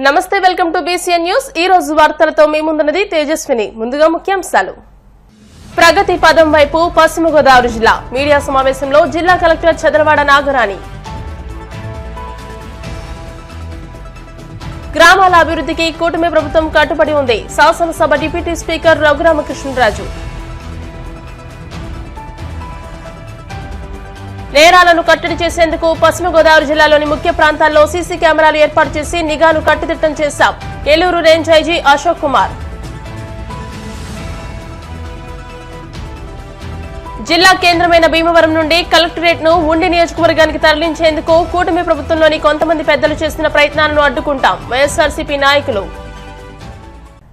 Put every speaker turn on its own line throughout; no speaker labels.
నమస్తే, welcome to BCN news. ఈ రోజు వార్తలతో మీ ముందున్నది తేజస్విని. ముందుగా ముఖ్యాంశాలు. ప్రగతి పదం వైపు పశ్చిమ గోదావరి జిల్లా మీడియా సమావేశంలో జిల్లా కలెక్టర్ చదలవాడ నాగరాణి. గ్రామాల అభివృద్ధికి కూటమి ప్రభుత్వం కట్టుబడి ఉంది. శాసనసభ డిప్యూటీ స్పీకర్ రఘురామకృష్ణరాజు. నేరాలను కట్టడి చేసేందుకు పశ్చిమ గోదావరి జిల్లాలోని ముఖ్య ప్రాంతాల్లో సీసీ కెమెరాలు ఏర్పాటు చేసి నిఘాను కట్టుదిట్టం చేశాం. Eluru range IG Ashok Kumar. జిల్లా కేంద్రమైన భీమవరం నుండి కలెక్టరేట్ ను ఉండి నియోజకవర్గానికి తరలించేందుకు కూటమి ప్రభుత్వంలోని కొంతమంది పెద్దలు చేసిన ప్రయత్నాలను అడ్డుకుంటాం. వైఎస్ఆర్సీపీ నాయకులు.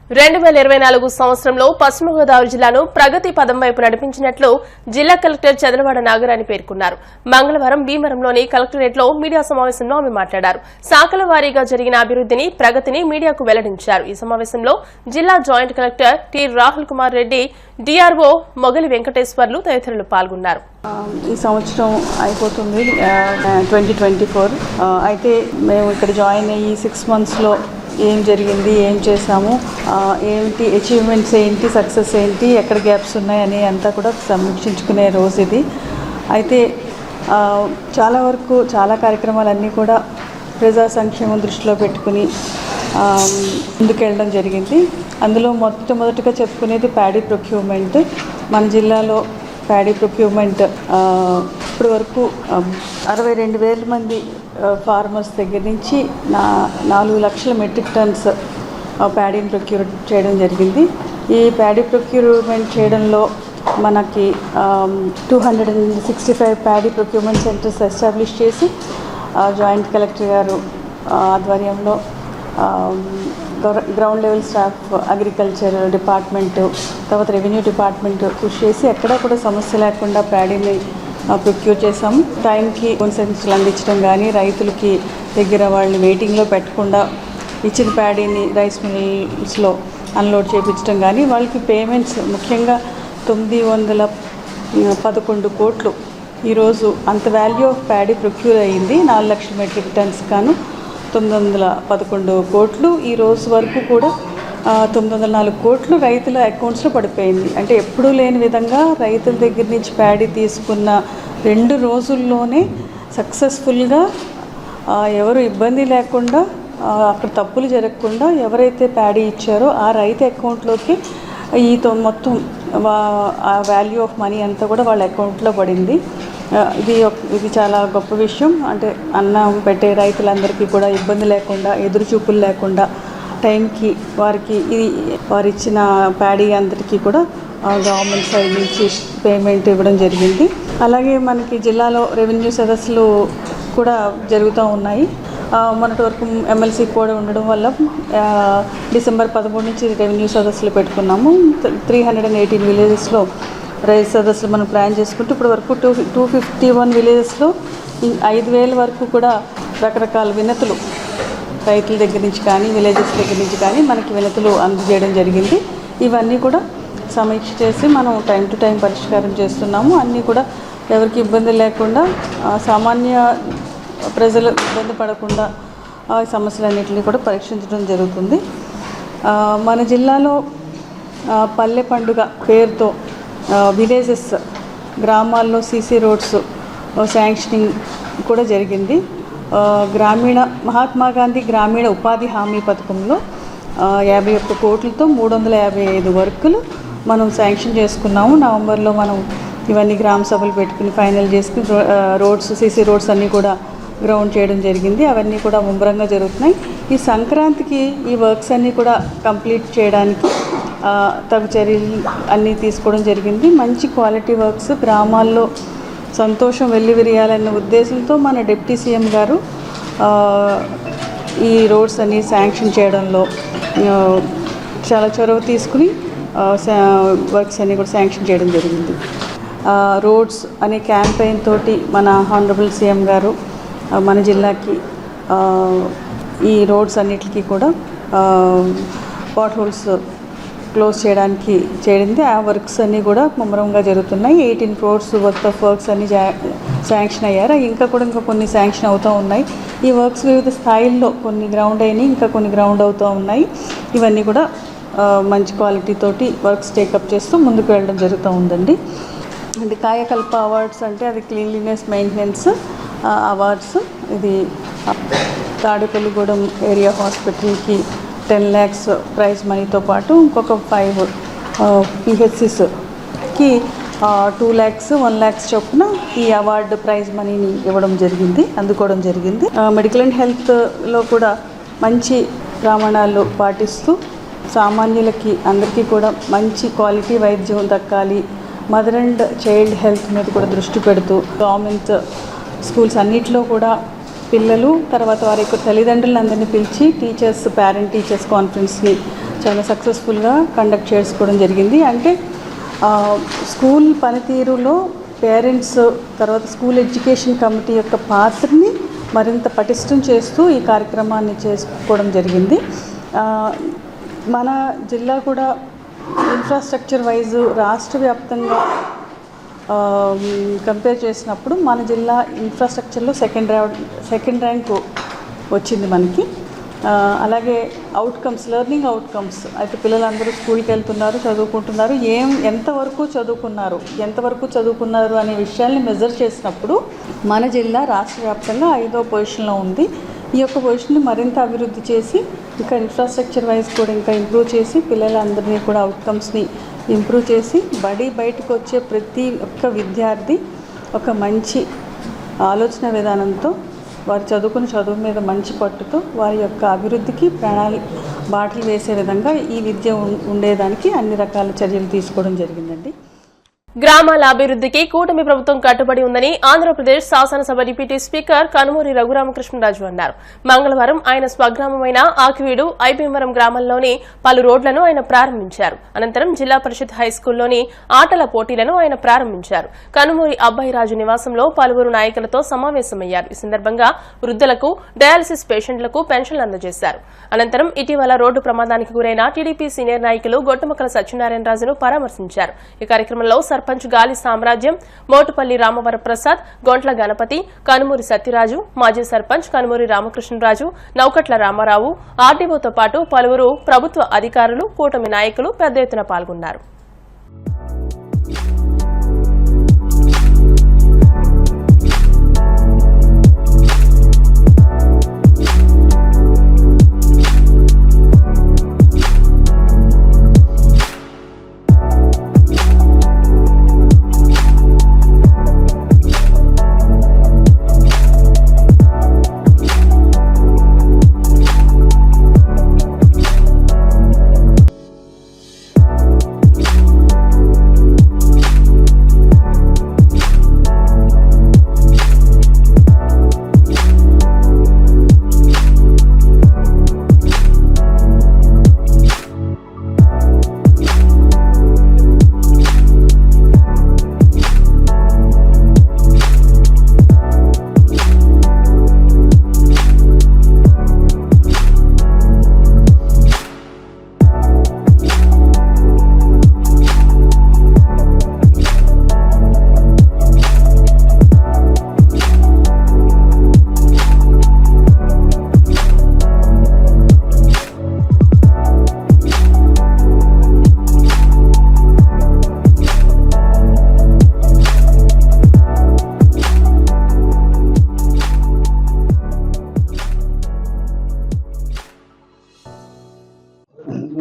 2024 సంవత్సరంలో పశ్చిమ గోదావరి జిల్లాను ప్రగతి పదం వైపు నడిపించినట్లు జిల్లా కలెక్టర్ చదలవాడ నాగరాణి పేర్కొన్నారు. మంగళవారం భీమవరంలోని కలెక్టరేట్ లో మీడియా సమావేశంలో ఆమె మాట్లాడారు. శాఖల వారీగా జరిగిన అభివృద్ధిని, ప్రగతిని మీడియాకు వెల్లడించారు. ఈ సమావేశంలో జిల్లా joint collector T Rahul Kumar Reddy, DRO మొగలి వెంకటేశ్వర్లు తదితరులు పాల్గొన్నారు.
ఈ సంవత్సరం అయిపోతుంది 2024. అయితే మేము ఇక్కడ జాయిన్ అయ్యి 6 monthsలో ఏం జరిగింది, ఏం చేసాము, ఏంటి అచీవ్మెంట్స్ ఏంటి, సక్సెస్ ఏంటి, ఎక్కడ గ్యాప్స్ ఉన్నాయని అంతా కూడా సమీక్షించుకునే రోజు ఇది. అయితే చాలా వరకు చాలా కార్యక్రమాలన్నీ కూడా ప్రజా సంక్షేమం దృష్టిలో పెట్టుకుని ముందుకెళ్ళడం జరిగింది. అందులో మొట్టమొదటిగా చెప్పుకునేది ప్యాడీ ప్రొక్యూర్మెంట్. మన జిల్లాలో ప్యాడీ ప్రొక్యూర్మెంట్ ఇప్పటి వరకు 62,000 మంది ఫార్మర్స్ దగ్గర నుంచి 4 లక్షల మెట్రిక్ టన్స్ ప్యాడీని ప్రొక్యూర్ చేయడం జరిగింది. ఈ ప్యాడీ ప్రొక్యూర్మెంట్ చేయడంలో మనకి 265 ప్యాడీ ప్రొక్యూర్మెంట్ సెంటర్స్ ఎస్టాబ్లిష్ చేసి జాయింట్ కలెక్టర్ గారు ఆధ్వర్యంలో ground level staff, agriculture department, తర్వాత రెవెన్యూ డిపార్ట్మెంట్ కృషి చేసి ఎక్కడా కూడా సమస్య లేకుండా ప్యాడీని ప్రొక్యూర్ చేసాము. టైంకి కన్సెషన్లు అందించడం కానీ, రైతులకి దగ్గర వాళ్ళని వెయిటింగ్లో పెట్టకుండా ఇచ్చిన ప్యాడీని రైస్ మిల్స్లో అన్లోడ్ చేయించడం కానీ, వాళ్ళకి పేమెంట్స్ ముఖ్యంగా 911 కోట్లు ఈరోజు అంత వాల్యూ ఆఫ్ ప్యాడీ ప్రొక్యూర్ అయ్యింది. 4 లక్షల మెట్రిక్ టన్స్ గాను 911 కోట్లు. ఈ రోజు వరకు కూడా 904 కోట్లు రైతుల అకౌంట్స్లో పడిపోయింది. అంటే ఎప్పుడూ లేని విధంగా రైతుల దగ్గర నుంచి ప్యాడీ తీసుకున్న 2 రోజుల్లోనే సక్సెస్ఫుల్గా ఎవరు ఇబ్బంది లేకుండా, అక్కడ తప్పులు జరగకుండా ఎవరైతే ప్యాడీ ఇచ్చారో ఆ రైతు అకౌంట్లోకి ఈ మొత్తం ఆ వాల్యూ ఆఫ్ మనీ అంతా కూడా వాళ్ళ అకౌంట్లో పడింది. ఇది చాలా గొప్ప విషయం. అంటే అన్నం పెట్టే రైతులందరికీ కూడా ఇబ్బంది లేకుండా, ఎదురుచూపులు లేకుండా టైంకి వారు ఇచ్చిన ప్యాడీ అంతటికీ కూడా గవర్నమెంట్ సైడ్ నుంచి పేమెంట్ ఇవ్వడం జరిగింది. అలాగే మనకి జిల్లాలో రెవెన్యూ సదస్సులు కూడా జరుగుతూ ఉన్నాయి. మొన్నటి వరకు ఎమ్మెల్సీ కూడా ఉండడం వల్ల డిసెంబర్ 13 నుంచి రెవెన్యూ సదస్సులు పెట్టుకున్నాము. 318 విలేజెస్లో రైతు సదస్సులు మనం ప్లాన్ చేసుకుంటూ ఇప్పటి వరకు 251 విలేజెస్లో 5,000 వరకు కూడా రకరకాల వినతులు రైతుల దగ్గర నుంచి కానీ, విలేజెస్ దగ్గర నుంచి కానీ మనకి వినతులు అందజేయడం జరిగింది. ఇవన్నీ కూడా సమీక్ష చేసి మనం టైం టు టైం పరిష్కారం చేస్తున్నాము. అన్నీ కూడా ఎవరికి ఇబ్బంది లేకుండా, సామాన్య ప్రజలు ఇబ్బంది పడకుండా సమస్యలన్నింటినీ కూడా పరీక్షించడం జరుగుతుంది. మన జిల్లాలో పల్లె పండుగ పేరుతో విలేజెస్, గ్రామాల్లో సీసీ రోడ్స్ శాంక్షనింగ్ కూడా జరిగింది. మహాత్మా గాంధీ గ్రామీణ ఉపాధి హామీ పథకంలో 51 కోట్లతో 355 వర్కులు మనం శాంక్షన్ చేసుకున్నాము. నవంబర్లో మనం ఇవన్నీ గ్రామ సభలు పెట్టుకుని ఫైనల్ చేసుకుని రోడ్స్, సీసీ రోడ్స్ అన్నీ కూడా గ్రౌండ్ చేయడం జరిగింది. అవన్నీ కూడా ముమ్మరంగా జరుగుతున్నాయి. ఈ సంక్రాంతికి ఈ వర్క్స్ అన్నీ కూడా కంప్లీట్ చేయడానికి తగు చర్యలు అన్నీ తీసుకోవడం జరిగింది. మంచి క్వాలిటీ వర్క్స్ గ్రామాల్లో సంతోషం వెల్లివిరియాలన్న ఉద్దేశంతో మన డిప్యూటీ సీఎం గారు ఈ రోడ్స్ అన్ని శాంక్షన్ చేయడంలో చాలా చొరవ తీసుకుని వర్క్స్ అన్నీ కూడా శాంక్షన్ చేయడం జరిగింది. రోడ్స్ అనే క్యాంపెయిన్ తోటి మన హానరబుల్ సీఎం గారు మన జిల్లాకి ఈ రోడ్స్ అన్నిటికీ కూడా పాట్ హోల్స్ క్లోజ్ చేయడానికి చేరింది. ఆ వర్క్స్ అన్నీ కూడా ముమ్మరంగా జరుగుతున్నాయి. 18 crores వర్త్ ఆఫ్ వర్క్స్ అన్నీ శాంక్షన్ అయ్యారు. ఇంకా కొన్ని శాంక్షన్ అవుతూ ఉన్నాయి. ఈ వర్క్స్ వివిధ స్థాయిల్లో కొన్ని గ్రౌండ్ అయినాయి, ఇంకా కొన్ని గ్రౌండ్ అవుతూ ఉన్నాయి. ఇవన్నీ కూడా మంచి క్వాలిటీ తోటి వర్క్స్ టేకప్ చేస్తూ ముందుకు వెళ్ళడం జరుగుతూ ఉందండి. ఇది కాయకల్ప అవార్డ్స్ అంటే అది క్లీన్లీనెస్ మెయింటెనెన్స్ అవార్డ్స్. ఇది తాడేపల్లిగూడెం ఏరియా హాస్పిటల్కి 10 lakhs ప్రైజ్ మనీతో పాటు ఇంకొక 5 PHCsకి 2 lakhs 1 lakh చొప్పున ఈ అవార్డు ప్రైజ్ మనీని అందుకోవడం జరిగింది. మెడికల్ అండ్ హెల్త్లో కూడా మంచి ప్రమాణాలు పాటిస్తూ సామాన్యులకి అందరికీ కూడా మంచి క్వాలిటీ వైద్యం దక్కాలి, మదర్ అండ్ చైల్డ్ హెల్త్ మీద కూడా దృష్టి పెడుతూ గవర్నమెంట్ స్కూల్స్ అన్నిటిలో కూడా పిల్లలు తర్వాత వారి యొక్క తల్లిదండ్రులందరినీ పిలిచి పేరెంట్ టీచర్స్ కాన్ఫరెన్స్ని చాలా సక్సెస్ఫుల్గా కండక్ట్ చేసుకోవడం జరిగింది. అంటే స్కూల్ పనితీరులో పేరెంట్స్ తర్వాత స్కూల్ ఎడ్యుకేషన్ కమిటీ యొక్క పాత్రని మరింత పటిష్టం చేస్తూ ఈ కార్యక్రమాన్ని చేసుకోవడం జరిగింది. మన జిల్లా కూడా ఇన్ఫ్రాస్ట్రక్చర్ వైజ్ రాష్ట్ర వ్యాప్తంగా కంపేర్ చేసినప్పుడు మన జిల్లా ఇన్ఫ్రాస్ట్రక్చర్లో సెకండ్ ర్యాంక్ వచ్చింది మనకి. అలాగే లెర్నింగ్ అవుట్కమ్స్ అయితే పిల్లలందరూ స్కూల్కి వెళ్తున్నారు, చదువుకుంటున్నారు, ఎంతవరకు చదువుకున్నారు అనే విషయాల్ని మెజర్ చేసినప్పుడు మన జిల్లా రాష్ట్ర వ్యాప్తంగా 5వ పొజిషన్లో ఉంది. ఈ యొక్క పొజిషన్ని మరింత అభివృద్ధి చేసి ఇంకా ఇన్ఫ్రాస్ట్రక్చర్ వైజ్ కూడా ఇంకా ఇంప్రూవ్ చేసి పిల్లలందరినీ కూడా అవుట్కమ్స్ని ఇంప్రూవ్ చేసి బయటకు వచ్చే ప్రతి ఒక్క విద్యార్థి ఒక మంచి ఆలోచన విధానంతో వారు చదువుకున్న చదువు మీద మంచి పట్టుతో వారి యొక్క అభివృద్ధికి బాటలు వేసే విధంగా ఈ విద్య ఉండేదానికి అన్ని రకాల చర్యలు తీసుకోవడం జరిగిందండి.
గ్రామాల అభివృద్ధికి కూటమి ప్రభుత్వం కట్టుబడి ఉందని ఆంధ్రప్రదేశ్ శాసనసభ డిప్యూటీ స్పీకర్ కనుమూరి రఘురామకృష్ణరాజు అన్నారు. మంగళవారం ఆయన స్వగ్రామమైన ఆకివీడు, ఐబీవరం గ్రామాల్లోని పలు రోడ్లను ఆయన ప్రారంభించారు. అనంతరం జిల్లా పరిషత్ హైస్కూల్లోని ఆటల పోటీలను ఆయన ప్రారంభించారు. కనుమూరి అబ్బాయిరాజు నివాసంలో పలువురు నాయకులతో సమావేశమయ్యారు. ఈ సందర్భంగా వృద్ధులకు, డయాలసిస్ పేషెంట్లకు పెన్షన్లు అందజేశారు. అనంతరం ఇటీవల రోడ్డు ప్రమాదానికి గురైన టీడీపీ సీనియర్ నాయకులు గొట్టమక్కల సత్యనారాయణరాజును పరామర్శించారు. ఈ కార్యక్రమంలో సర్పంచ్ గాలి సామ్రాజ్యం, మోటుపల్లి రామవరప్రసాద్, గొంట్ల గణపతి, కనుమూరి సత్యరాజు, మాజీ సర్పంచ్ కనుమూరి రామకృష్ణరాజు, నౌకట్ల రామారావు, ఆర్డీఓతో పాటు పలువురు ప్రభుత్వ అధికారులు, కూటమి నాయకులు పెద్ద ఎత్తున పాల్గొన్నారు.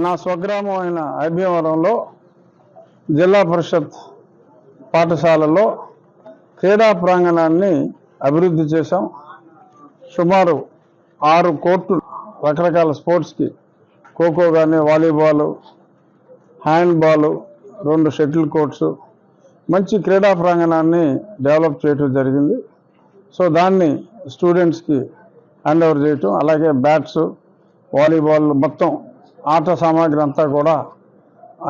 నా స్వగ్రామం అయిన ఐబీవరంలో జిల్లా పరిషత్ పాఠశాలలో క్రీడా ప్రాంగణాన్ని అభివృద్ధి చేశాం. సుమారు 6 కోర్టులు రకరకాల స్పోర్ట్స్కి, ఖోఖో కానీ, వాలీబాల్, హ్యాండ్బాల్, 2 షటిల్ కోర్ట్స్, మంచి క్రీడా ప్రాంగణాన్ని డెవలప్ చేయడం జరిగింది. సో దాన్ని స్టూడెంట్స్కి హ్యాండ్ ఓవర్ చేయటం, అలాగే బ్యాట్స్, వాలీబాల్ మొత్తం ఆట సామాగ్రి అంతా కూడా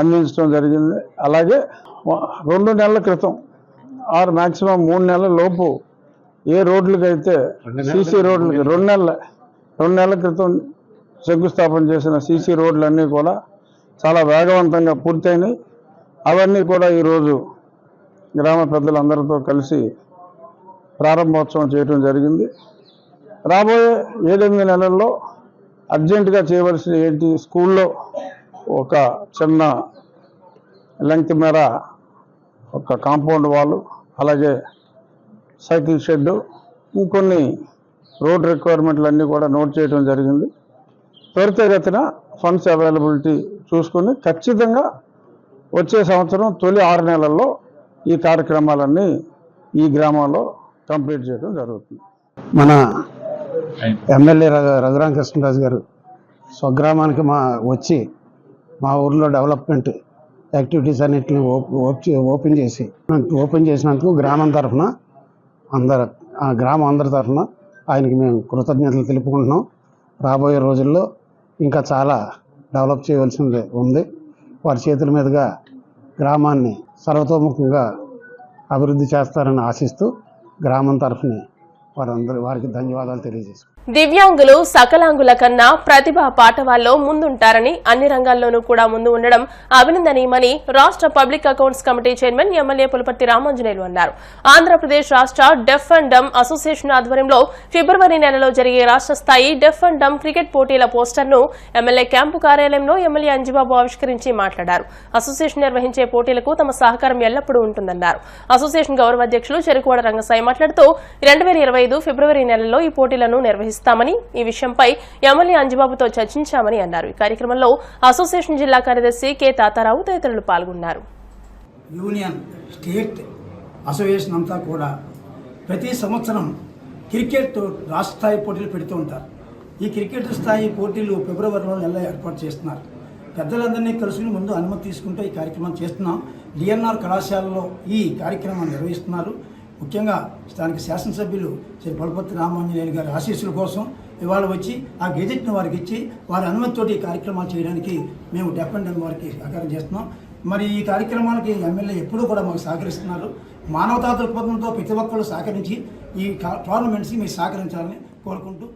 అందించడం జరిగింది. అలాగే 2 నెలల క్రితం ఆర్ మ్యాక్సిమం 3 నెలల లోపు ఏ రోడ్లకైతే సీసీ రోడ్లకి 2 నెలల క్రితం శంకుస్థాపన చేసిన సీసీ రోడ్లన్నీ కూడా చాలా వేగవంతంగా పూర్తయినాయి. అవన్నీ కూడా ఈరోజు గ్రామ పెద్దలందరితో కలిసి ప్రారంభోత్సవం చేయడం జరిగింది. రాబోయే 7-8 నెలల్లో అర్జెంటుగా చేయవలసిన ఏంటి, స్కూల్లో ఒక చిన్న లెంగ్త్ మేర ఒక కాంపౌండ్ వాల్, అలాగే సైకిల్ షెడ్డు, ఇంకొన్ని రోడ్ రిక్వైర్మెంట్లు అన్నీ కూడా నోట్ చేయడం జరిగింది. త్వరితగతిన ఫండ్స్ అవైలబిలిటీ చూసుకొని ఖచ్చితంగా వచ్చే సంవత్సరం తొలి 6 నెలల్లో ఈ కార్యక్రమాలన్నీ ఈ గ్రామంలో కంప్లీట్ చేయడం జరుగుతుంది.
మన ఎమ్మెల్యే రఘురామకృష్ణరాజు గారు స్వగ్రామానికి వచ్చి మా ఊర్లో డెవలప్మెంట్ యాక్టివిటీస్ అన్నింటిని ఓపెన్ చేసినందుకు గ్రామం తరఫున గ్రామం అందరి తరఫున ఆయనకి మేము కృతజ్ఞతలు తెలుపుకుంటున్నాం. రాబోయే రోజుల్లో ఇంకా చాలా డెవలప్ చేయవలసింది ఉంది. వారి చేతుల మీదుగా గ్రామాన్ని సర్వతోముఖంగా అభివృద్ధి చేస్తారని ఆశిస్తూ గ్రామం తరఫున వారికి ధన్యవాదాలు తెలియజేస్తున్నాం.
దివ్యాంగులు సకలాంగుల కన్నా ప్రతిభా పాఠవాల్లో ముందుంటారని, అన్ని రంగాల్లోనూ కూడా ముందు ఉండడం అభినందనీయమని రాష్ట్ర public accounts committee chairman MLA Pulaparthi Ramanjaneyulu అన్నారు. ఆంధ్రప్రదేశ్ రాష్ట్ర డెఫ్ అండ్ డమ్ అసోసియేషన్ ఆధ్వర్యంలో ఫిబ్రవరి నెలలో జరిగే రాష్ట్ర స్థాయి డెఫ్ అండ్ డమ్ క్రికెట్ పోటీల పోస్టర్ను ఎమ్మెల్యే క్యాంపు కార్యాలయంలో ఎమ్మెల్యే అంజిబాబు ఆవిష్కరించి మాట్లాడారు. అసోసియేషన్ నిర్వహించే పోటీలకు తమ సహకారం ఎల్లప్పుడూ ఉంటుందన్నారు. అసోసియేషన్ గౌరవ అధ్యక్షులు చెరుకువాడ రంగసాయి మాట్లాడుతూ 2025 ఫిబ్రవరి నెలలో ఈ పోటీలను నిర్వహిస్తామని, ఈ విషయంపై ఎమ్మెల్యే అంజిబాబుతో చర్చించామని అన్నారు. ఈ కార్యక్రమంలో అసోసియేషన్ జిల్లా కార్యదర్శి కె తాతారావు తదితరులు పాల్గొన్నారు.
యూనియన్ స్టేట్ అసోసియేషన్ అంతా కూడా ప్రతి సంవత్సరం క్రికెట్ రాష్ట్ర స్థాయి పోటీలు పెడుతూ ఉంటారు. ఈ క్రికెట్ స్థాయి పోటీలు ఫిబ్రవరిలో నెలలో ఏర్పాటు చేస్తున్నారు. పెద్దలందరినీ కలుసుకుని ముందు అనుమతి తీసుకుంటూ ఈ కార్యక్రమం చేస్తున్నాం. డిఎన్ఆర్ కళాశాలలో ఈ కార్యక్రమం నిర్వహిస్తున్నారు. ముఖ్యంగా స్థానిక శాసనసభ్యులు శ్రీ పులపర్తి రామాంజనేయులు గారి ఆశీస్సుల కోసం ఇవాళ వచ్చి ఆ గెజెట్ను వారికి ఇచ్చి వారి అనుమతితోటి ఈ కార్యక్రమాలు చేయడానికి మేము డెఫ్ అండ్ డమ్ వారికి సహకారం చేస్తున్నాం. మరి ఈ కార్యక్రమాలకి ఎమ్మెల్యే ఎప్పుడూ కూడా మాకు సహకరిస్తున్నారు. మానవతా దృక్పథంతో ప్రతి ఒక్కరు సహకరించి ఈ టోర్నమెంట్స్కి మీరు సహకరించాలని కోరుకుంటూ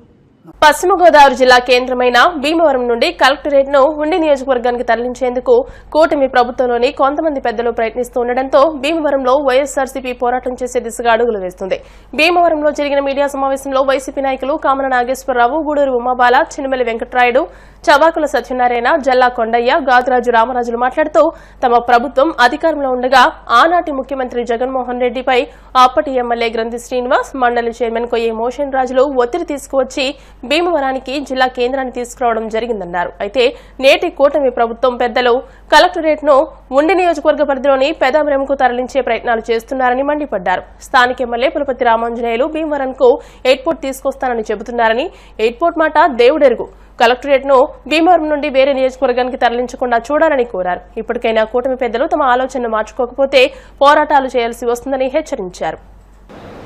పశ్చిమ గోదావరి జిల్లా కేంద్రమైన భీమవరం నుండి కలెక్టరేట్ ను ఉండి నియోజకవర్గానికి తరలించేందుకు కూటమి ప్రభుత్వంలోని కొంతమంది పెద్దలు ప్రయత్నిస్తూ ఉండడంతో భీమవరంలో వైఎస్సార్సీపీ పోరాటం చేసే దిశగా అడుగులు వేస్తుంది. భీమవరంలో జరిగిన మీడియా సమావేశంలో వైసీపీ నాయకులు కామన నాగేశ్వరరావు, గూడూరు ఉమాబాల, చిన్నమెల్లి వెంకట్రాయుడు, చవాకుల సత్యనారాయణ, జల్లా కొండయ్య, గాజరాజు రామరాజులు మాట్లాడుతూ తమ ప్రభుత్వం అధికారంలో ఉండగా ఆనాటి ముఖ్యమంత్రి జగన్మోహన్ రెడ్డిపై అప్పటి ఎమ్మెల్యే గ్రంథి శ్రీనివాస్, మండలి చైర్మన్ కొయ్యే మోషన్ రాజులు ఒత్తిడి తీసుకువచ్చి భీమవరానికి జిల్లా కేంద్రాన్ని తీసుకురావడం జరిగిందన్నారు. అయితే నేటి కూటమి ప్రభుత్వం పెద్దలు కలెక్టరేట్ ను ఉండి నియోజకవర్గ పరిధిలోని పెదామరెంకు తరలించే ప్రయత్నాలు చేస్తున్నారని మండిపడ్డారు. స్థానిక ఎమ్మెల్యే పులపర్తి రామాంజనేయులు భీమవరంకు ఎయిర్పోర్ట్ తీసుకొస్తానని చెబుతున్నారని, ఎయిర్పోర్ట్ మాట దేవుడెరుగు, కలెక్టరేట్ ను భీమవరం నుండి వేరే నియోజకవర్గానికి తరలించకుండా చూడాలని కోరారు. ఇప్పటికైనా కూటమి పెద్దలు తమ ఆలోచనను మార్చుకోకపోతే పోరాటాలు చేయాల్సి వస్తుందని హెచ్చరించారు.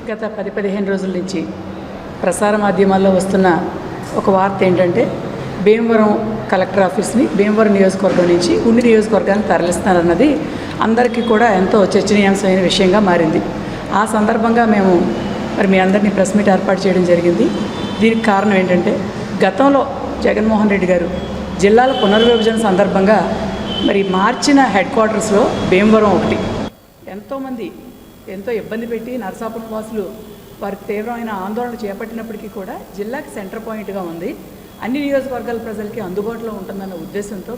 గత 10-15 రోజుల నుంచి ప్రసార మాధ్యమాల్లో వస్తున్న ఒక వార్త ఏంటంటే భీమవరం కలెక్టర్ ఆఫీస్ని భీమవరం నియోజకవర్గం నుంచి ఉండి నియోజకవర్గానికి తరలిస్తారన్నది అందరికీ కూడా ఎంతో చర్చనీయాంశమైన విషయంగా మారింది. ఆ సందర్భంగా మేము మీ అందరినీ ప్రెస్ మీట్ ఏర్పాటు చేయడం జరిగింది. దీనికి కారణం ఏంటంటే గతంలో జగన్మోహన్ రెడ్డి గారు జిల్లాల పునర్విభజన సందర్భంగా మార్చిన హెడ్ క్వార్టర్స్లో భీమవరం ఒకటి. ఎంతోమంది ఎంతో ఇబ్బంది పెట్టి నరసాపురం వాసులు వారికి తీవ్రమైన ఆందోళన చేపట్టినప్పటికీ కూడా జిల్లాకి సెంటర్ పాయింట్గా ఉంది, అన్ని నియోజకవర్గాల ప్రజలకి అందుబాటులో ఉంటుందన్న ఉద్దేశంతో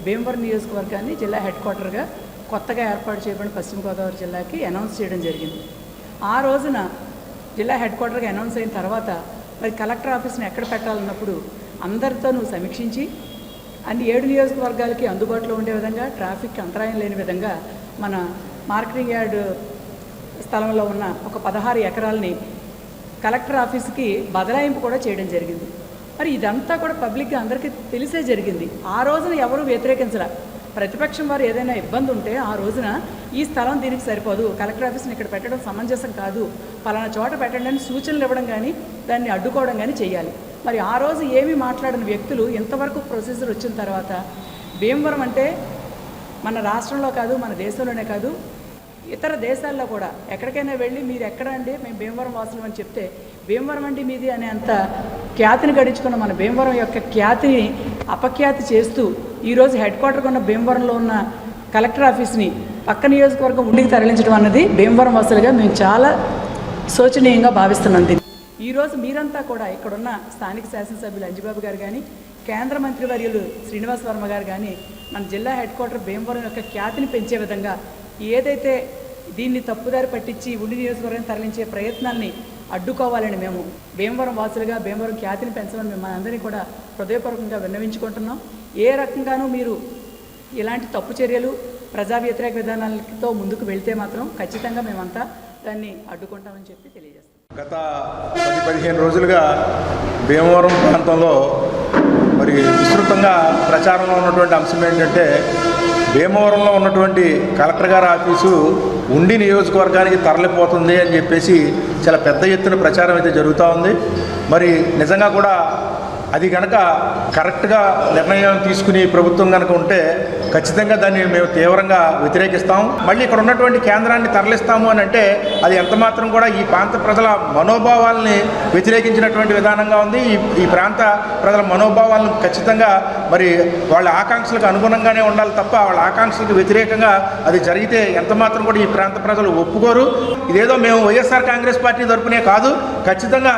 భీమవరం నియోజకవర్గాన్ని జిల్లా హెడ్ క్వార్టర్గా కొత్తగా ఏర్పాటు చేయబడిన పశ్చిమ గోదావరి జిల్లాకి అనౌన్స్ చేయడం జరిగింది. ఆ రోజున జిల్లా హెడ్ క్వార్టర్గా అనౌన్స్ అయిన తర్వాత కలెక్టర్ ఆఫీస్ని ఎక్కడ పెట్టాలన్నప్పుడు అందరితో సమీక్షించి అన్ని 7 నియోజకవర్గాలకి అందుబాటులో ఉండే విధంగా, ట్రాఫిక్ అంతరాయం లేని విధంగా మన మార్కెటింగ్ యార్డ్ స్థలంలో ఉన్న ఒక 16 ఎకరాలని కలెక్టర్ ఆఫీస్కి బదలాయింపు కూడా చేయడం జరిగింది. ఇదంతా కూడా పబ్లిక్గా అందరికీ తెలిసే జరిగింది. ఆ రోజున ఎవరు వ్యతిరేకించరా. ప్రతిపక్షం వారు ఏదైనా ఇబ్బంది ఉంటే ఆ రోజున ఈ స్థలం దీనికి సరిపోదు, కలెక్టర్ ఆఫీస్ని ఇక్కడ పెట్టడం సమంజసం కాదు, పలానా చోట పెట్టండి అని సూచనలు ఇవ్వడం కానీ దాన్ని అడ్డుకోవడం కానీ చేయాలి. ఆ రోజు ఏమీ మాట్లాడిన వ్యక్తులు ఇంతవరకు ప్రొసీజర్ వచ్చిన తర్వాత భీమవరం అంటే మన రాష్ట్రంలో కాదు, మన దేశంలోనే కాదు, ఇతర దేశాల్లో కూడా ఎక్కడికైనా వెళ్ళి మీరు ఎక్కడ అండి, మేము భీమవరం వాసులు అని చెప్తే భీమవరం అండి మీది అనే అంత ఖ్యాతిని గడించుకున్న మన భీమవరం యొక్క ఖ్యాతిని అపఖ్యాతి చేస్తూ ఈరోజు హెడ్ క్వార్టర్గా ఉన్న భీమవరంలో ఉన్న కలెక్టర్ ఆఫీస్ని పక్క నియోజకవర్గం ఉండికి తరలించడం అన్నది భీమవరం వాసులుగా మేము చాలా శోచనీయంగా భావిస్తున్నాం. దీన్ని ఈరోజు మీరంతా కూడా ఇక్కడున్న స్థానిక శాసనసభ్యులు అంజిబాబు గారు కానీ, కేంద్ర మంత్రివర్యులు శ్రీనివాస్ వర్మ గారు కానీ మన జిల్లా హెడ్ క్వార్టర్ భీమవరం యొక్క ఖ్యాతిని పెంచే విధంగా ఏదైతే దీన్ని తప్పుదారి పట్టించి ఉండి నియోజకవర్గం తరలించే ప్రయత్నాల్ని అడ్డుకోవాలని మేము భీమవరం వాసులుగా భీమవరం ఖ్యాతిని పెంచమని మేము అందరినీ కూడా హృదయపూర్వకంగా విన్నవించుకుంటున్నాం. ఏ రకంగానూ మీరు ఇలాంటి తప్పు చర్యలు ప్రజా వ్యతిరేక విధానాలతో ముందుకు వెళ్తే మాత్రం ఖచ్చితంగా మేమంతా దాన్ని అడ్డుకుంటామని చెప్పి తెలియజేస్తాం.
గత 10-15 రోజులుగా భీమవరం ప్రాంతంలో మరి విస్తృతంగా ప్రచారంలో ఉన్నటువంటి అంశం ఏంటంటే భీమవరంలో ఉన్నటువంటి కలెక్టర్ గారి ఆఫీసు ఉండి నియోజకవర్గానికి తరలిపోతుంది అని చెప్పేసి చాలా పెద్ద ఎత్తున ప్రచారం అయితే జరుగుతూ ఉంది. మరి నిజంగా కూడా అది కనుక కరెక్ట్గా నిర్ణయం తీసుకుని ప్రభుత్వం కనుక ఉంటే ఖచ్చితంగా దాన్ని మేము తీవ్రంగా వ్యతిరేకిస్తాం. మళ్ళీ ఇక్కడ ఉన్నటువంటి కేంద్రాన్ని తరలిస్తాము అని అంటే అది ఎంతమాత్రం కూడా ఈ ప్రాంత ప్రజల మనోభావాల్ని వ్యతిరేకించినటువంటి విధానంగా ఉంది. ఈ ప్రాంత ప్రజల మనోభావాలను ఖచ్చితంగా మరి వాళ్ళ ఆకాంక్షలకు అనుగుణంగానే ఉండాలి తప్ప వాళ్ళ ఆకాంక్షలకు వ్యతిరేకంగా అది జరిగితే ఎంతమాత్రం కూడా ఈ ప్రాంత ప్రజలు ఒప్పుకోరు. ఇదేదో మేము వైఎస్ఆర్ కాంగ్రెస్ పార్టీ తరపునే కాదు, ఖచ్చితంగా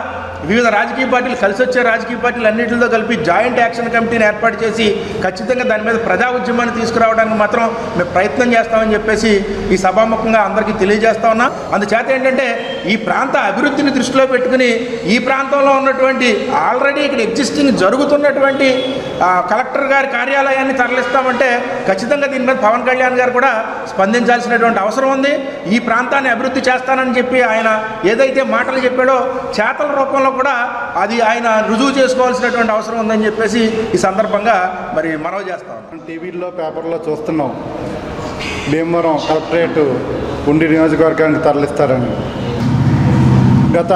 వివిధ రాజకీయ పార్టీలు కలిసి వచ్చే రాజకీయ పార్టీలు అన్నింటితో కలిపి జాయింట్ యాక్షన్ కమిటీని ఏర్పాటు చేసి ఖచ్చితంగా దాని మీద ప్రజా ఉద్యమాన్ని తీసుకురావడానికి మాత్రం మేము ప్రయత్నం చేస్తామని చెప్పేసి ఈ సభాముఖంగా అందరికీ తెలియజేస్తా ఉన్నాం. అందుచేత ఏంటంటే ఈ ప్రాంత అభివృద్ధిని దృష్టిలో పెట్టుకుని ఈ ప్రాంతంలో ఉన్నటువంటి ఆల్రెడీ ఇక్కడ ఎగ్జిస్టింగ్ జరుగుతున్నటువంటి కలెక్టర్ గారి కార్యాలయాన్ని తరలిస్తామంటే ఖచ్చితంగా దీని మీద పవన్ కళ్యాణ్ గారు కూడా స్పందించాల్సినటువంటి అవసరం ఉంది. ఈ ప్రాంతాన్ని అభివృద్ధి చేస్తానని చెప్పి ఆయన ఏదైతే మాటలు చెప్పాడో చేతల రూపంలో కూడా అది ఆయన రుజువు చేసుకోవాల్సినటువంటి అవసరం ఉందని చెప్పేసి ఈ సందర్భంగా మరి మనవి చేస్తాం.
టీవీల్లో పేపర్లో చూస్తున్నాం భీమవరం కలెక్టరేట్ ఉండి నియోజకవర్గానికి తరలిస్తారని. గత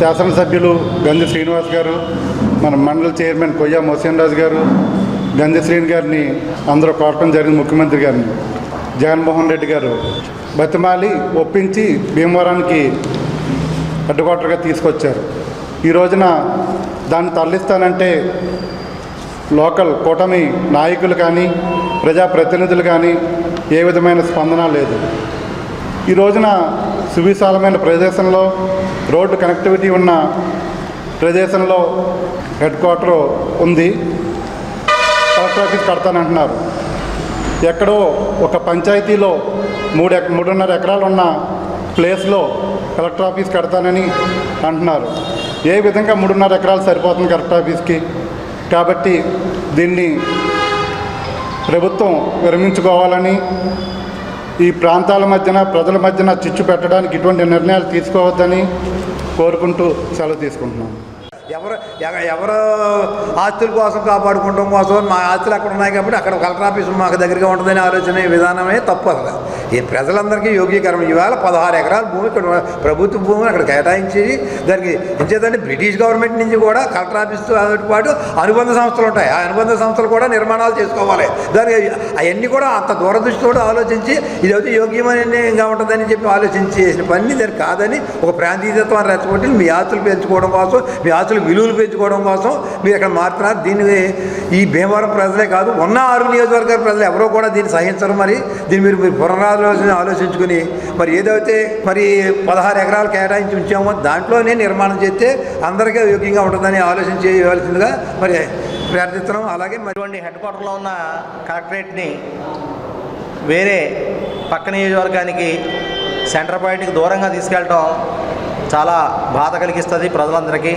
శాసనసభ్యులు గంజి శ్రీనివాస్ గారు, మన మండల చైర్మన్ కొయ్య మోసేన్ రాజు గారు, గంజి శ్రీని గారిని అందరూ కోరటం జరిగింది. ముఖ్యమంత్రి గారిని జగన్మోహన్ రెడ్డి గారు బతిమాలి ఒప్పించి భీమవరానికి హెడ్ క్వార్టర్గా తీసుకొచ్చారు. ఈ రోజున దాన్ని తరలిస్తానంటే లోకల్ కూటమి నాయకులు కానీ ప్రజాప్రతినిధులు కానీ ఏ విధమైన స్పందన లేదు. ఈ రోజున సువిశాలమైన ప్రదేశంలో రోడ్డు కనెక్టివిటీ ఉన్న ప్రదేశంలో హెడ్ క్వార్టర్ ఉంది. కలెక్టర్ ఆఫీస్ కడతానంటున్నారు. ఎక్కడో ఒక పంచాయతీలో 3.5 ఎకరాలు ఉన్న ప్లేస్లో కలెక్టర్ ఆఫీస్ కడతానని అంటున్నారు. ఏ విధంగా 3.5 ఎకరాలు సరిపోతుంది కలెక్టర్ ఆఫీస్కి? కాబట్టి దీన్ని ప్రభుత్వం విరమించుకోవాలని, ఈ ప్రాంతాల మధ్యన ప్రజల మధ్యన చిచ్చు పెట్టడానికి ఇటువంటి నిర్ణయాలు తీసుకోవద్దని కోరుకుంటూ సెలవు తీసుకుంటున్నాను.
ఎవరు ఆస్తుల కోసం కాపాడుకోవడం కోసం మా ఆస్తులు అక్కడ ఉన్నాయి కాబట్టి అక్కడ కలెక్టర్ ఆఫీసు మాకు దగ్గరగా ఉంటుందనే ఆలోచన విధానమే తప్పు. అసలు ఈ ప్రజలందరికీ యోగీకరణ. ఇవాళ 16 ఎకరాల భూమి ఇక్కడ ప్రభుత్వ భూమిని అక్కడ కేటాయించి దానికి ఎంచేతంటే బ్రిటిష్ గవర్నమెంట్ నుంచి కూడా కలెక్టర్ ఆఫీస్తో పాటు అనుబంధ సంస్థలు ఉంటాయి. ఆ అనుబంధ సంస్థలు కూడా నిర్మాణాలు చేసుకోవాలి. దానికి అవన్నీ కూడా అంత దూరదృష్టితో ఆలోచించి ఇది అయితే యోగ్యమైనగా ఉంటుందని చెప్పి ఆలోచించి చేసిన పని దానికి కాదని ఒక ప్రాంతీయతత్వాన్ని రెచ్చగొట్టి మీ ఆస్తులు పెంచుకోవడం కోసం, మీ ఆస్తులు విలువలు పెంచుకోవడం కోసం మీరు ఇక్కడ మారుతున్నారు. దీన్ని ఈ భీమవరం ప్రజలే కాదు, ఉన్న 6 నియోజకవర్గాల ప్రజలు ఎవరో కూడా దీన్ని సహించరు. మరి దీన్ని మీరు ఆలోచించుకుని మరి ఏదైతే మరి 16 ఎకరాలు కేటాయించి ఉంచామో దాంట్లోనే నిర్మాణం చేస్తే అందరికీ యోగ్యంగా ఉంటుందని ఆలోచన చేయవలసిందిగా మరి ప్రార్థిస్తున్నాం. అలాగే
మరి హెడ్ క్వార్టర్లో ఉన్న కలెక్టరేట్ని వేరే పక్క నియోజకవర్గానికి సెంటర్ పాయింట్కి దూరంగా తీసుకెళ్ళటం చాలా బాధ కలిగిస్తుంది ప్రజలందరికీ.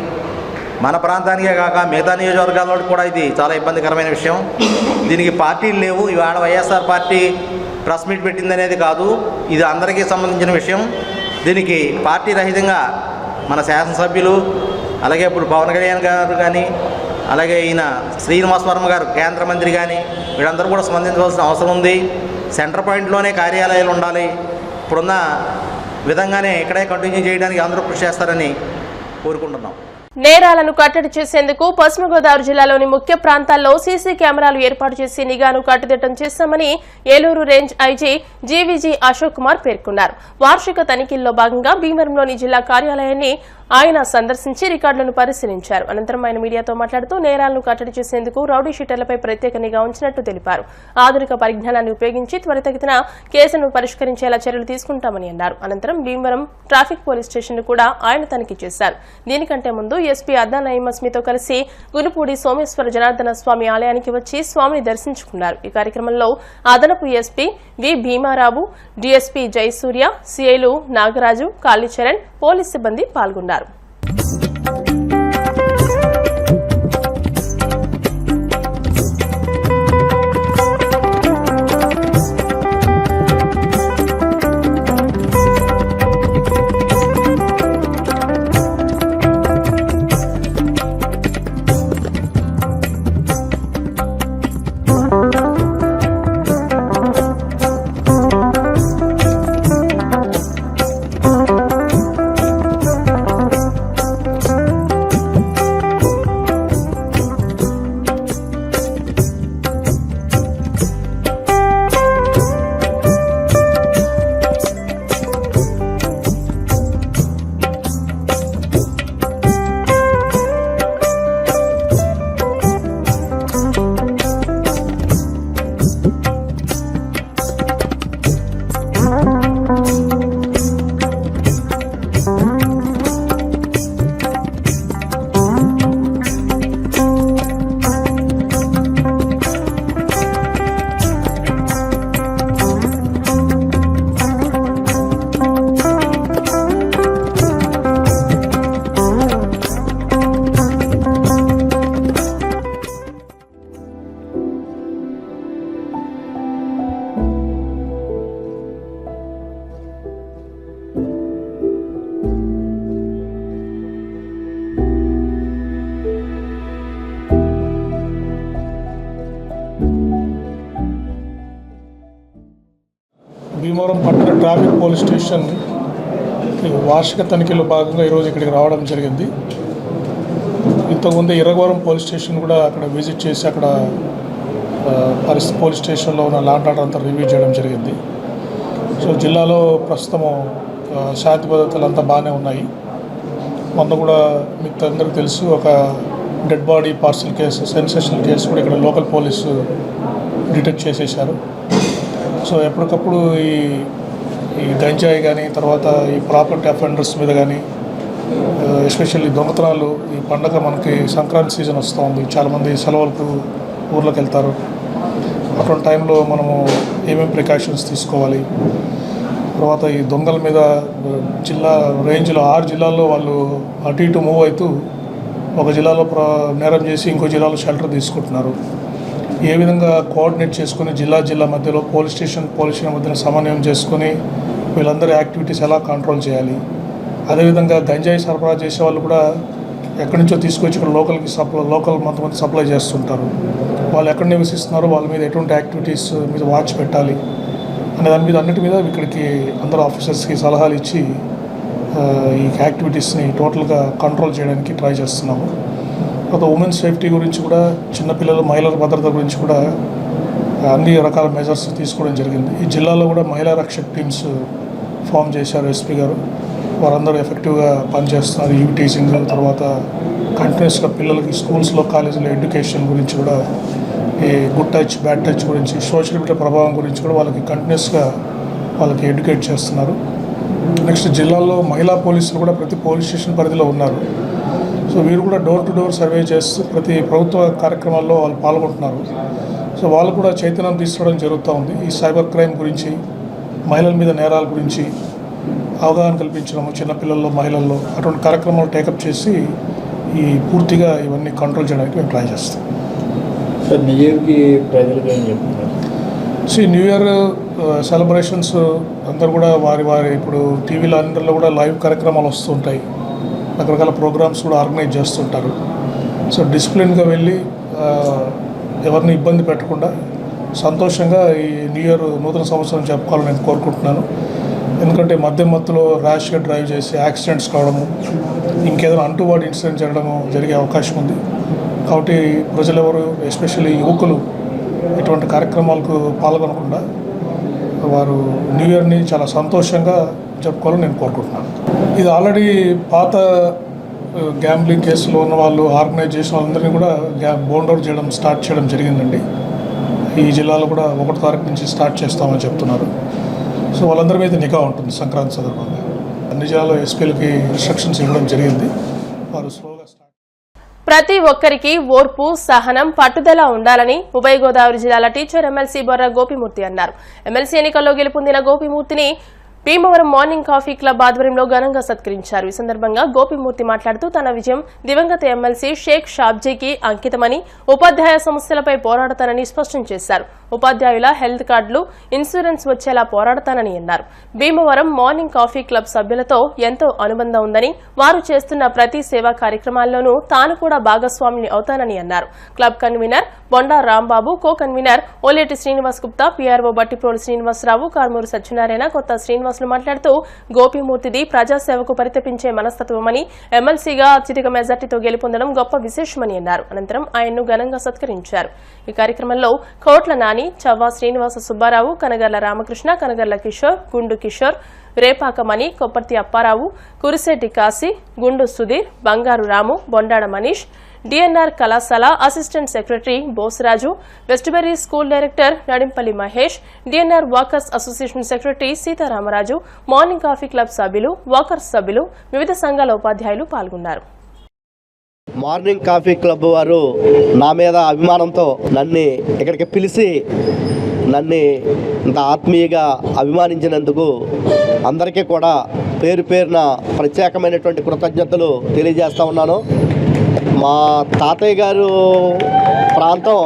మన ప్రాంతానికే కాక మిగతా నియోజకవర్గాల్లో కూడా ఇది చాలా ఇబ్బందికరమైన విషయం. దీనికి పార్టీలు లేవు. ఇవాళ వైఎస్ఆర్ పార్టీ ప్రెస్ మీట్ పెట్టిందనేది కాదు, ఇది అందరికీ సంబంధించిన విషయం. దీనికి పార్టీ రహితంగా మన శాసనసభ్యులు, అలాగే ఇప్పుడు పవన్ కళ్యాణ్ గారు కానీ, అలాగే ఈయన శ్రీనివాస్ వర్మ గారు కేంద్ర మంత్రి కానీ వీళ్ళందరూ కూడా స్పందించవలసిన అవసరం ఉంది. సెంటర్ పాయింట్లోనే కార్యాలయాలు ఉండాలి. ఇప్పుడున్న విధంగానే ఇక్కడే కంటిన్యూ చేయడానికి అందరూ కృషి చేస్తారని కోరుకుంటున్నాం.
నేరాలను కట్టడి చేసేందుకు పశ్చిమ గోదావరి జిల్లాలోని ముఖ్య ప్రాంతాల్లో సీసీ కెమెరాలు ఏర్పాటు చేసి నిఘాను కట్టుదిట్టం చేశామని Eluru range IG GVG Ashok Kumar పేర్కొన్నారు. వార్షిక తనిఖీల్లో భాగంగా భీమవరంలోని జిల్లా కార్యాలయాన్ని ఆయన సందర్శించి రికార్డులను పరిశీలించారు. అనంతరం ఆయన మీడియాతో మాట్లాడుతూ నేరాలను కట్టడి చేసేందుకు రౌడీ షీటర్లపై ప్రత్యేక నిఘా ఉంచినట్టు తెలిపారు. ఆధునిక పరిజ్ఞానాన్ని ఉపయోగించి త్వరితగతిన కేసును పరిష్కరించేలా చర్యలు తీసుకుంటామని అన్నారు. అనంతరం భీమవరం ట్రాఫిక్ పోలీస్ స్టేషన్ కూడా ఆయన తనిఖీ చేశారు. దీనికంటే ముందు ఎస్పీ అద్దా నయీం అస్మితో కలిసి గునుపూడి సోమేశ్వర జనార్దన స్వామి ఆలయానికి వచ్చి స్వామిని దర్శించుకున్నారు. ఈ కార్యక్రమంలో అదనపు SP V Bhimarao, DSP Jayasurya, సిఐలు నాగరాజు, కాళీచరణ్, పోలీస్ సిబ్బంది పాల్గొన్నారు.
భీమవరం పట్టణ ట్రాఫిక్ పోలీస్ స్టేషన్ వార్షిక తనిఖీలో భాగంగా ఈరోజు ఇక్కడికి రావడం జరిగింది. ఇంతకుముందు ఇరగవరం పోలీస్ స్టేషన్ కూడా అక్కడ విజిట్ చేసి అక్కడ పోలీస్ స్టేషన్లో ఉన్న లా అండ్ ఆర్డర్ అంతా రివ్యూ చేయడం జరిగింది. సో జిల్లాలో ప్రస్తుతము శాంతి భద్రతలు అంతా బాగానే ఉన్నాయి. మొన్న కూడా మీకు అందరికీ తెలుసు ఒక dead body parcel case, sensational case కూడా ఇక్కడ లోకల్ పోలీసు డిటెక్ట్ చేసేశారు. సో ఎప్పటికప్పుడు ఈ గంజాయి కానీ తర్వాత ఈ ప్రాపర్టీ అఫెండర్స్ మీద కానీ ఎస్పెషల్లీ దొంగతనాలు, ఈ పండగ మనకి సంక్రాంతి సీజన్ వస్తూ ఉంది, చాలామంది సెలవులకు ఊర్లోకి వెళ్తారు. అటువంటి టైంలో మనము ఏమేమి ప్రికాషన్స్ తీసుకోవాలి, తర్వాత ఈ దొంగల మీద జిల్లా రేంజ్లో 6 జిల్లాల్లో వాళ్ళు అటు ఇటు మూవ్ అవుతూ ఒక జిల్లాలో నేరం చేసి ఇంకో జిల్లాలో షెల్టర్ తీసుకుంటున్నారు. ఏ విధంగా కోఆర్డినేట్ చేసుకుని జిల్లా మధ్యలో పోలీస్ స్టేషన్ మధ్యలో సమన్వయం చేసుకుని వీళ్ళందరి యాక్టివిటీస్ ఎలా కంట్రోల్ చేయాలి. అదేవిధంగా గంజాయి సరఫరా చేసే వాళ్ళు కూడా ఎక్కడి నుంచో తీసుకొచ్చి ఇక్కడ లోకల్ కొంతమంది సప్లై చేస్తుంటారు. వాళ్ళు ఎక్కడ నివసిస్తున్నారో వాళ్ళ మీద ఎటువంటి యాక్టివిటీస్ మీద వాచ్ పెట్టాలి అనే దాని మీద అన్నిటి మీద ఇక్కడికి అందరూ ఆఫీసర్స్కి సలహాలు ఇచ్చి ఈ యాక్టివిటీస్ని టోటల్గా కంట్రోల్ చేయడానికి ట్రై చేస్తున్నాము. తర్వాత ఉమెన్స్ సేఫ్టీ గురించి కూడా, చిన్నపిల్లలు మహిళల భద్రత గురించి కూడా అన్ని రకాల మెజర్స్ తీసుకోవడం జరిగింది. ఈ జిల్లాలో కూడా మహిళా రక్షక్ టీమ్స్ ఫామ్ చేశారు ఎస్పీ గారు. వారందరూ ఎఫెక్టివ్గా పనిచేస్తున్నారు. ఈవ్ టీచింగ్, తర్వాత కంటిన్యూస్గా పిల్లలకి స్కూల్స్లో కాలేజీలో ఎడ్యుకేషన్ గురించి కూడా, ఈ గుడ్ టచ్ బ్యాడ్ టచ్ గురించి, సోషల్ మీడియా ప్రభావం గురించి కూడా వాళ్ళకి కంటిన్యూస్గా వాళ్ళకి ఎడ్యుకేట్ చేస్తున్నారు. నెక్స్ట్ జిల్లాలో మహిళా పోలీసులు కూడా ప్రతి పోలీస్ స్టేషన్ పరిధిలో ఉన్నారు. సో వీరు కూడా డోర్ టు డోర్ సర్వే చేస్తూ ప్రతి ప్రభుత్వ కార్యక్రమాల్లో వాళ్ళు పాల్గొంటున్నారు. సో వాళ్ళు కూడా చైతన్యం తీసుకోవడం జరుగుతూ ఉంది. ఈ సైబర్ క్రైమ్ గురించి, మహిళల మీద నేరాల గురించి అవగాహన కల్పించడము, చిన్నపిల్లల్లో మహిళల్లో అటువంటి కార్యక్రమాలు టేకప్ చేసి ఈ పూర్తిగా ఇవన్నీ కంట్రోల్ చేయడానికి మేము ట్రై చేస్తాం.
సార్ న్యూ ఇయర్కి ప్రజలకు ఏం చెప్తున్నారు?
సో న్యూ ఇయర్ సెలబ్రేషన్స్ అందరూ కూడా వారి ఇప్పుడు టీవీలో అందరిలో కూడా లైవ్ కార్యక్రమాలు వస్తుంటాయి. రకరకాల ప్రోగ్రామ్స్ కూడా ఆర్గనైజ్ చేస్తుంటారు. సో డిసిప్లిన్గా వెళ్ళి ఎవరిని ఇబ్బంది పెట్టకుండా సంతోషంగా ఈ న్యూ ఇయర్ నూతన సంవత్సరం జరుపుకోవాలని నేను కోరుకుంటున్నాను. ఎందుకంటే మధ్యలో ర్యాష్గా డ్రైవ్ చేసి యాక్సిడెంట్స్ కావడము, ఇంకేదైనా అంటువాడి ఇన్సిడెంట్ జరగడము జరిగే అవకాశం ఉంది. కాబట్టి ప్రజలెవరు, ఎస్పెషల్లీ యువకులు ఇటువంటి కార్యక్రమాలకు పాల్గొనకుండా వారు న్యూ ఇయర్ని చాలా సంతోషంగా జరుపుకోవాలని నేను కోరుకుంటున్నాను. ఇది ఆల్రెడీ పాత గ్యాంబ్లింగ్ కేసులో ఉన్న వాళ్ళు ఆర్గనైజ్ చేసిన వాళ్ళందరినీ కూడా బౌండ్ అవుట్ స్టార్ట్ చేయడం జరిగిందండి. ఈ జిల్లాలో కూడా 1వ తారీఖు నుంచి స్టార్ట్ చేస్తామని చెప్తున్నారు. సో వాళ్ళందరి మీద నిఘా ఉంటుంది. సంక్రాంతి సందర్భంగా అన్ని జిల్లాలో ఎస్పీలకి ఇన్స్ట్రక్షన్స్ ఇవ్వడం జరిగింది. వారు స్లోగా స్టార్ట్.
ప్రతి ఒక్కరికి ఓర్పు, సహనం, పట్టుదల ఉండాలని ఉభయ గోదావరి జిల్లాల టీచర్ ఎమ్మెల్సీ బొర్రా గోపిమూర్తి అన్నారు. ఎమ్మెల్సీ ఎన్నికల్లో గెలుపొందిన గోపిమూర్తిని భీమవరం మార్నింగ్ కాఫీ క్లబ్ ఆధ్వర్యంలో ఘనంగా సత్కరించారు. ఈ సందర్భంగా గోపిమూర్తి మాట్లాడుతూ తన విజయం దివంగత ఎమ్మెల్సీ షేక్ షాబ్జీకి అంకితమని, ఉపాధ్యాయ సమస్యలపై పోరాడతానని స్పష్టం చేశారు. ఉపాధ్యాయుల హెల్త్ కార్డులు, ఇన్సూరెన్స్ వచ్చేలా పోరాడతానని అన్నారు. భీమవరం మార్నింగ్ కాఫీ క్లబ్ సభ్యులతో ఎంతో అనుబంధం ఉందని, వారు చేస్తున్న ప్రతి సేవా కార్యక్రమాల్లోనూ తాను కూడా భాగస్వామిని అవుతానని అన్నారు. Club convener Bonda Rambabu, co convener Oleti Srinivas Gupta, PRO Battiprolu Srinivasarao, Karmuru Satyanarayana, Kotha Srinivasulu మాట్లాడుతూ గోపిమూర్తిది ప్రజాసేవకు పరితపించే మనస్తత్వమని, ఎమ్మెల్సీగా అత్యధిక మెజార్టీతో గెలుపొందడం గొప్ప విశేషమని అన్నారు. అనంతరం ఆయన్ను ఘనంగా సత్కరించారు. ఈ కార్యక్రమంలో కోట్ల నాని, చవ్వా శ్రీనివాస సుబ్బారావు, కనగర్ల రామకృష్ణ, కనగర్ల కిషోర్, గుండు కిషోర్, రేపాకమణి, కొప్పర్తి అప్పారావు, కురిశెట్టి కాశీ, గుండు సుధీర్, బంగారు రాము, బొండాడ మనీష్, డిఎన్ఆర్ కళాశాల assistant secretary Bosaraju, Westberry school director Nadimpalli Mahesh, DNR walkers association secretary Sitaramaraju, morning coffee club సభ్యులు, వాకర్స్ సభ్యులు, వివిధ సంఘాల ఉపాధ్యాయులు పాల్గొన్నారు.
మార్నింగ్ కాఫీ క్లబ్ వారు నా మీద అభిమానంతో నన్ను ఇక్కడికి పిలిచి నన్ను ఇంత ఆత్మీయంగా అభిమానించినందుకు అందరికీ కూడా పేరు పేరున ప్రత్యేకమైనటువంటి కృతజ్ఞతలు తెలియజేస్తూ ఉన్నాను. మా తాతయ్య గారు ప్రాంతం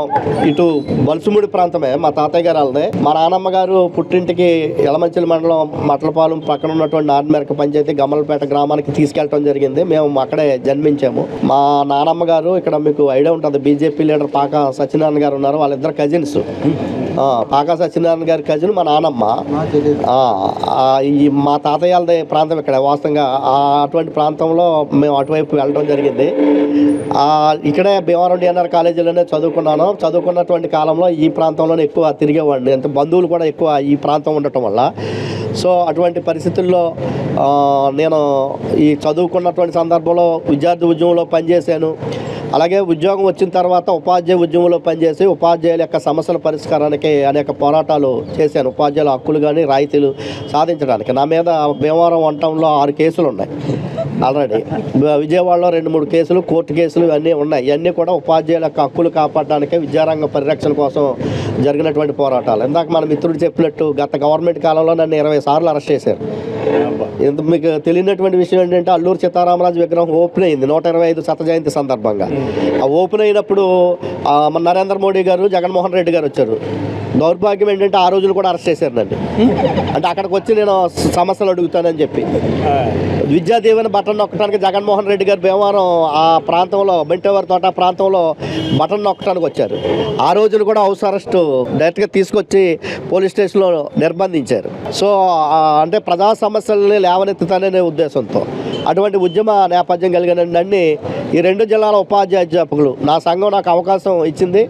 ఇటు బల్సుముడి ప్రాంతమే. మా తాతయ్య గారు వాళ్ళదే. మా నానమ్మ గారు పుట్టింటికి యలమంచిలి మండలం మట్లపాలెం పక్కన ఉన్నటువంటి నార్మేరక పంచాయతీ గమ్మలపేట గ్రామానికి తీసుకెళ్ళటం జరిగింది. మేము అక్కడే జన్మించాము. మా నానమ్మ గారు ఇక్కడ మీకు ఐడియా ఉంటుంది, బీజేపీ లీడర్ పాకా సత్యనారాయణ గారు ఉన్నారు. వాళ్ళిద్దరు కజిన్స్. పాకా సత్యనారాయణ గారి కజిన్ మా నానమ్మ. ఈ మా తాతయ్య వాళ్ళదే ప్రాంతం ఇక్కడ వాస్తవంగా. అటువంటి ప్రాంతంలో మేము అటువైపు వెళ్ళడం జరిగింది. ఇక్కడే భీమవరం డిఎన్ఆర్ కాలేజీలోనే చదువుకున్నాను. చదువుకున్నటువంటి కాలంలో ఈ ప్రాంతంలోనే ఎక్కువ తిరిగేవాడిని. అంటే బంధువులు కూడా ఎక్కువ ఈ ప్రాంతం ఉండటం వల్ల. సో అటువంటి పరిస్థితుల్లో నేను ఈ చదువుకున్నటువంటి సందర్భంలో విద్యార్థి ఉద్యమంలో పనిచేశాను. అలాగే ఉద్యోగం వచ్చిన తర్వాత ఉపాధ్యాయ ఉద్యమంలో పనిచేసి ఉపాధ్యాయుల యొక్క సమస్యల పరిష్కారానికి అనేక పోరాటాలు చేశాను. ఉపాధ్యాయుల హక్కులు కానీ రాయితీలు సాధించడానికి. నా మీద భీమవరం వంటంలో 6 కేసులు ఉన్నాయి ఆల్రెడీ. విజయవాడలో 2-3 కేసులు, కోర్టు కేసులు ఇవన్నీ ఉన్నాయి. ఇవన్నీ కూడా ఉపాధ్యాయుల యొక్క హక్కులు కాపాడడానికి, విద్యారంగ పరిరక్షణ కోసం జరిగినటువంటి పోరాటాలు. ఇందాక మన మిత్రుడు చెప్పినట్టు గత గవర్నమెంట్ కాలంలో నన్ను 20 సార్లు అరెస్ట్ చేశారు. ఇంత మీకు తెలియనటువంటి విషయం ఏంటంటే అల్లూరు సీతారామరాజు విగ్రహం ఓపెన్ అయింది 125 శత జయంతి సందర్భంగా. ఆ ఓపెన్ అయినప్పుడు మన నరేంద్ర మోడీ గారు, జగన్మోహన్ రెడ్డి గారు వచ్చారు. దౌర్భాగ్యం ఏంటంటే ఆ రోజులు కూడా అరెస్ట్ చేశారు నన్ను. అంటే అక్కడికి వచ్చి నేను సమస్యలు అడుగుతానని చెప్పి విద్యా దీవెన బటన్ నొక్కడానికి జగన్మోహన్ రెడ్డి గారు భీమవరం ఆ ప్రాంతంలో మెంటోవర్ తోట ప్రాంతంలో బటన్ నొక్కడానికి వచ్చారు. ఆ రోజులు కూడా హౌస్ అరెస్ట్ డైరెక్ట్గా తీసుకొచ్చి పోలీస్ స్టేషన్లో నిర్బంధించారు. సో అంటే ప్రజా సమస్యలని లేవనెత్తుతాననే ఉద్దేశంతో అటువంటి ఉద్యమ నేపథ్యం కలిగిన నన్ను ఈ 2 జిల్లాల ఉపాధ్యాయ అధ్యాపకులు, నా సంఘం నాకు అవకాశం ఇచ్చింది.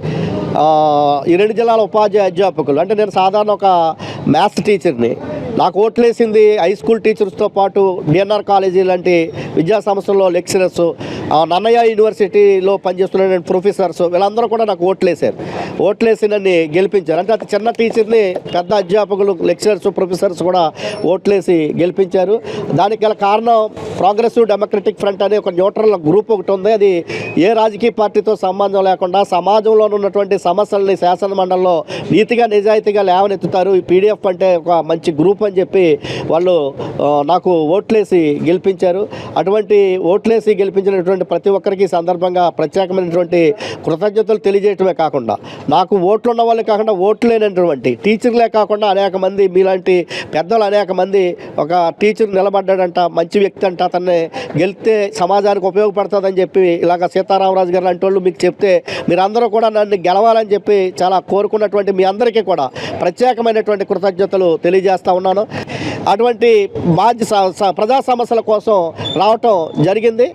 ఈ 2 జిల్లాల ఉపాధ్యాయ అధ్యాపకులు అంటే నేను సాధారణ ఒక మ్యాథ్స్ టీచర్ని. నాకు ఓట్లేసింది హై స్కూల్ టీచర్స్తో పాటు డిఎన్ఆర్ కాలేజీ లాంటి విద్యా సంస్థల్లో లెక్చరర్స్, నన్నయ్య యూనివర్సిటీలో పనిచేస్తున్న ప్రొఫెసర్స్, వీళ్ళందరూ కూడా నాకు ఓట్లేశారు. ఓట్లేసి నన్ను గెలిపించారు. అంటే అతి చిన్న టీచర్ని పెద్ద అధ్యాపకులు, లెక్చరర్స్, ప్రొఫెసర్స్ కూడా ఓట్లేసి గెలిపించారు. దానికి గల కారణం ప్రోగ్రెసివ్ డెమోక్రటిక్ ఫ్రంట్ అనే ఒక న్యూట్రల్ గ్రూప్ ఒకటి ఉంది. అది ఏ రాజకీయ పార్టీతో సంబంధం లేకుండా సమాజంలో ఉన్నటువంటి సమస్యలని శాసన మండలిలో నీతిగా నిజాయితీగా లేవనెత్తుతారు. ఈ పీడిఎఫ్ అంటే ఒక మంచి గ్రూప్ అని చెప్పి వాళ్ళు నాకు ఓట్లేసి గెలిపించారు. అటువంటి ఓట్లేసి గెలిపించినటువంటి ప్రతి ఒక్కరికి సందర్భంగా ప్రత్యేకమైనటువంటి కృతజ్ఞతలు తెలియజేయటమే కాకుండా, నాకు ఓట్లు ఉన్న వాళ్ళే కాకుండా ఓట్లు లేనటువంటి టీచర్లే కాకుండా అనేక మంది మీలాంటి పెద్దలు అనేక మంది ఒక టీచర్ నిలబడ్డాడంట, మంచి వ్యక్తి అంట, అతన్ని గెలిస్తే సమాజానికి ఉపయోగపడుతుందని చెప్పి ఇలాగ సీతారామరాజు గారు లాంటి వాళ్ళు మీకు చెప్తే మీరందరూ కూడా నన్ను గెలవాలని చెప్పి చాలా కోరుకున్నటువంటి మీ అందరికీ కూడా ప్రత్యేకమైనటువంటి కృతజ్ఞతలు తెలియజేస్తూ ఉన్నాను. రావడం, అటువంటి ప్రజా సమస్యల కోసం రావటం జరిగింది.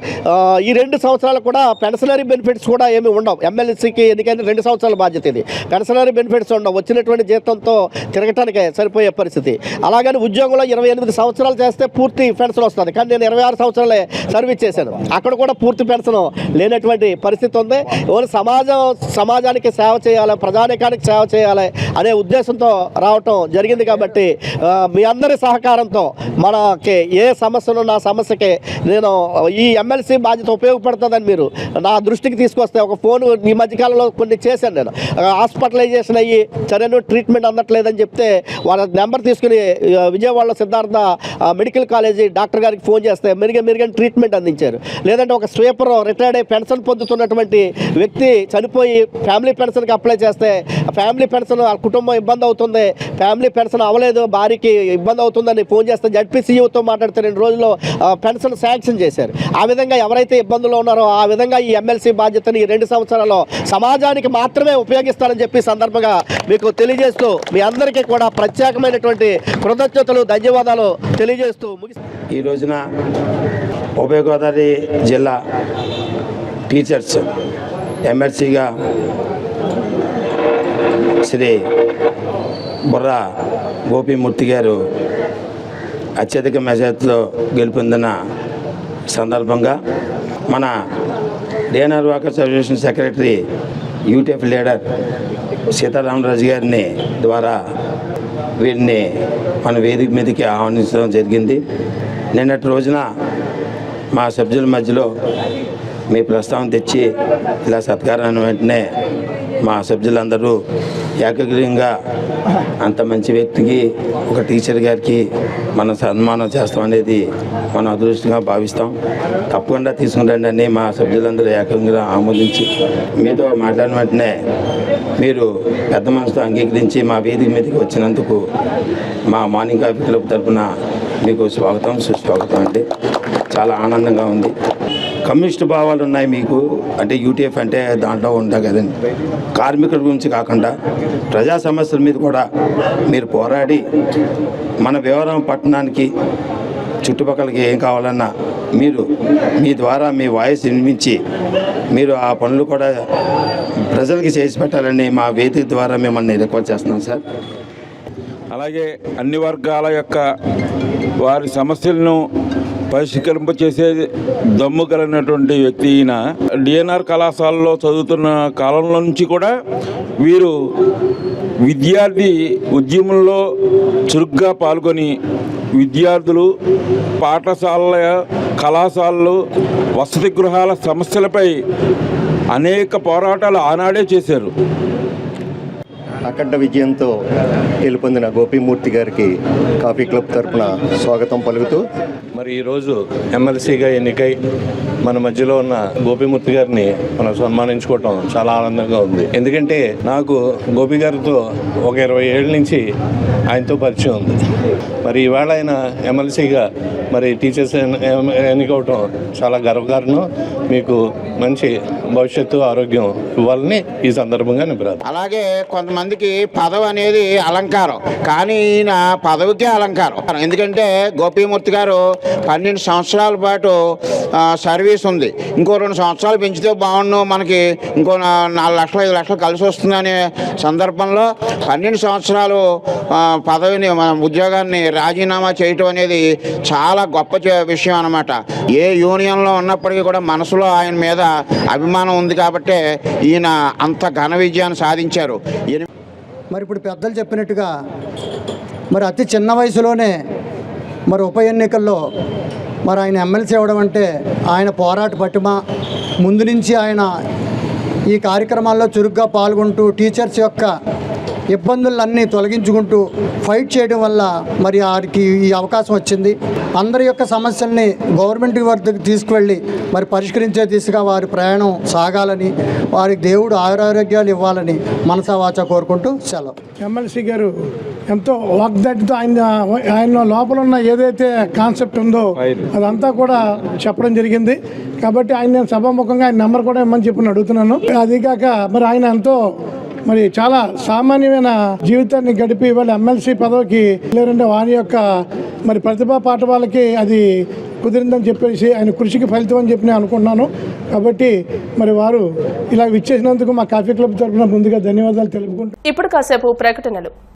ఈ 2 సంవత్సరాలు కూడా పెన్షనరీ బెనిఫిట్స్ కూడా ఏమి ఉండవు. ఎమ్మెల్సీకి ఎందుకంటే 2 సంవత్సరాల బాధ్యత ఇది. పెన్షనరీ బెనిఫిట్స్ ఉండవు. వచ్చినటువంటి జీతంతో తిరగటానికే సరిపోయే పరిస్థితి. అలాగని ఉద్యోగంలో 28 సంవత్సరాలు చేస్తే పూర్తి పెన్షన్ వస్తుంది. కానీ నేను 26 సంవత్సరాలే సర్వీస్ చేశాను. అక్కడ కూడా పూర్తి పెన్షన్ లేనటువంటి పరిస్థితి ఉంది. ఓన్లీ సమాజానికి సేవ చేయాలి, ప్రజానికానికి సేవ చేయాలి అనే ఉద్దేశంతో రావటం జరిగింది. కాబట్టి మీ అందరి సహకారంతో మనకి ఏ సమస్యలున్న సమస్యకి నేను ఈ ఎమ్మెల్సీ బాధ్యత ఉపయోగపడుతుందని మీరు నా దృష్టికి తీసుకొస్తే ఒక ఫోన్ ఈ మధ్యకాలంలో కొన్ని చేశాను. నేను హాస్పిటలైజేషన్ అయ్యి సరైన ట్రీట్మెంట్ అందట్లేదని చెప్తే వాళ్ళ నెంబర్ తీసుకుని విజయవాడలో సిద్ధార్థ మెడికల్ కాలేజీ డాక్టర్ గారికి ఫోన్ చేస్తే మెరుగైన ట్రీట్మెంట్ అందించారు. లేదంటే ఒక స్వీపర్ రిటైర్డ్ అయ్యి పెన్షన్ పొందుతున్నటువంటి వ్యక్తి చనిపోయి ఫ్యామిలీ పెన్షన్కి అప్లై చేస్తే ఫ్యామిలీ పెన్షన్ కుటుంబం ఇబ్బంది అవుతుంది, ఫ్యామిలీ పెన్షన్ అవ్వలేదు, భార్యకి ఇబ్బంది అవుతుందని ఫోన్ చేస్తే జడ్పీసీయూతో మాట్లాడితే 2 రోజుల్లో పెన్షన్ శాంక్షన్ చేశారు. ఆ విధంగా ఎవరైతే ఇబ్బందుల్లో ఉన్నారో ఆ విధంగా ఈ ఎమ్మెల్సీ బాధ్యతని ఈ 2 సంవత్సరాల్లో సమాజానికి మాత్రమే ఉపయోగిస్తారని చెప్పి సందర్భంగా మీకు తెలియజేస్తూ మీ అందరికీ కూడా ప్రత్యేకమైనటువంటి కృతజ్ఞతలు, ధన్యవాదాలు తెలియజేస్తూ
ఈ రోజున ఉభయ గోదావరి జిల్లా టీచర్స్ ఎమ్మెల్సీగా శ్రీ బుర్రా గోపీమూర్తి గారు అత్యధిక మెజార్టీతో గెలుపొందిన సందర్భంగా మన DNR workers association secretary UTF leader Sitaramaraju గారిని ద్వారా వీరిని మన వేదిక మీదకి ఆహ్వానించడం జరిగింది. నిన్నటి రోజున మా సభ్యుల మధ్యలో మీ ప్రస్తావన తెచ్చి ఇలా సత్కారాన్ని వెంటనే మా సభ్యులందరూ ఏకగ్రీవంగా అంత మంచి వ్యక్తికి ఒక టీచర్ గారికి మనం సన్మానం చేస్తాం అనేది మనం అదృష్టంగా భావిస్తాం. తప్పకుండా తీసుకురండి అని మా సభ్యులందరూ ఏకంగా ఆమోదించి మీతో మాట్లాడిన వెంటనే మీరు పెద్ద మనసుతో అంగీకరించి మా వేదిక మీదకి వచ్చినందుకు మా మార్నింగ్ కాఫీ క్లబ్ తరఫున మీకు స్వాగతం, సుస్వాగతం అండి. చాలా ఆనందంగా ఉంది. కమ్యూనిస్ట్ భావాలు ఉన్నాయి మీకు, అంటే యూటీఎఫ్ అంటే దాంట్లో ఉంటాయి కదండి. కార్మికుల గురించి కాకుండా ప్రజా సమస్యల మీద కూడా మీరు పోరాడి మన భీమవరం పట్టణానికి చుట్టుపక్కలకి ఏం కావాలన్నా మీరు మీ ద్వారా మీ వాయిస్ వినిపించి మీరు ఆ పనులు కూడా ప్రజలకి చేసి పెట్టాలని మా వేదిక ద్వారా మిమ్మల్ని రిక్వెస్ట్ చేస్తున్నాం సార్.
అలాగే అన్ని వర్గాల యొక్క వారి సమస్యలను పరిష్కరింపచేసే దమ్ము కలిగినటువంటి వ్యక్తి ఈయన. డిఎన్ఆర్ కళాశాలలో చదువుతున్న కాలంలో నుంచి కూడా వీరు విద్యార్థి ఉద్యమంలో చురుగ్గా పాల్గొని విద్యార్థులు, పాఠశాలల, కళాశాలలు, వసతి గృహాల సమస్యలపై అనేక పోరాటాలు ఆనాడే చేశారు.
అఖండ విజయంతో గెలుపొందిన గోపీమూర్తి గారికి కాఫీ క్లబ్ తరఫున స్వాగతం పలుకుతూ,
మరి ఈరోజు ఎమ్మెల్సీగా ఎన్నికై మన మధ్యలో ఉన్న గోపీమూర్తి గారిని మనం సన్మానించుకోవటం చాలా ఆనందంగా ఉంది. ఎందుకంటే నాకు గోపి గారితో ఒక 20 ఏళ్ళ నుంచి ఆయనతో పరిచయం ఉంది. మరి ఈవేళ ఆయన ఎమ్మెల్సీగా మరి టీచర్స్ ఎన్నికవటం చాలా గర్వకారణం. మీకు మంచి భవిష్యత్తు, ఆరోగ్యం ఇవ్వాలని ఈ సందర్భంగా నేను
అలాగే కొంతమందికి పదవి అనేది అలంకారం, కానీ ఈయన పదవికే అలంకారం. ఎందుకంటే గోపీమూర్తి గారు 12 సంవత్సరాల పాటు సర్వీస్ ఉంది. ఇంకో 2 సంవత్సరాలు పెంచితే బాగుండు, మనకి ఇంకో 4 లక్షలు 5 లక్షలు కలిసి వస్తుందనే సందర్భంలో 12 సంవత్సరాలు పదవిని, మన ఉద్యోగాన్ని రాజీనామా చేయటం అనేది చాలా గొప్ప విషయం అన్నమాట. ఏ యూనియన్లో ఉన్నప్పటికీ కూడా మనసులో ఆయన మీద అభిమానం ఉంది కాబట్టి ఈయన అంత ఘన విజయాన్ని సాధించారు.
మరి ఇప్పుడు పెద్దలు చెప్పినట్టుగా మరి అతి చిన్న వయసులోనే మరి ఉప ఎన్నికల్లో మరి ఆయన ఎమ్మెల్సీ అవ్వడం అంటే ఆయన పోరాట పటిమ, ముందు నుంచి ఆయన ఈ కార్యక్రమాల్లో చురుగ్గా పాల్గొంటూ టీచర్స్ యొక్క ఇబ్బందులన్నీ తొలగించుకుంటూ ఫైట్ చేయడం వల్ల మరి వారికి ఈ అవకాశం వచ్చింది. అందరి యొక్క సమస్యల్ని గవర్నమెంట్ వద్దకు తీసుకువెళ్ళి మరి పరిష్కరించే దిశగా వారి ప్రయాణం సాగాలని, వారికి దేవుడు ఆయురారోగ్యాలు ఇవ్వాలని మనసా వాచా కోరుకుంటూ సెలవు.
ఎమ్మెల్సీ గారు ఎంతో వాగ్దాటితో ఆయన లోపల ఉన్న ఏదైతే కాన్సెప్ట్ ఉందో అదంతా కూడా చెప్పడం జరిగింది. కాబట్టి ఆయన నేను సభాముఖంగా ఆయన నెంబర్ కూడా ఇమ్మని చెప్పి అడుగుతున్నాను. అది కాక మరి ఆయన ఎంతో
మరి చాలా సామాన్యమైన జీవితాన్ని గడిపి వాళ్ళ ఎమ్మెల్సీ పదవికి లేరంటే వారి యొక్క మరి ప్రతిభా పాట వాళ్ళకి అది కుదిరిందని చెప్పేసి ఆయన కృషికి ఫలితం అని చెప్పి నేను అనుకుంటున్నాను. కాబట్టి మరి వారు ఇలా విచ్చేసినందుకు మా కాఫీ క్లబ్ తరఫున ముందుగా ధన్యవాదాలు తెలుపుకుంటున్నాను.
ఇప్పుడు కాసేపు ప్రకటనలు.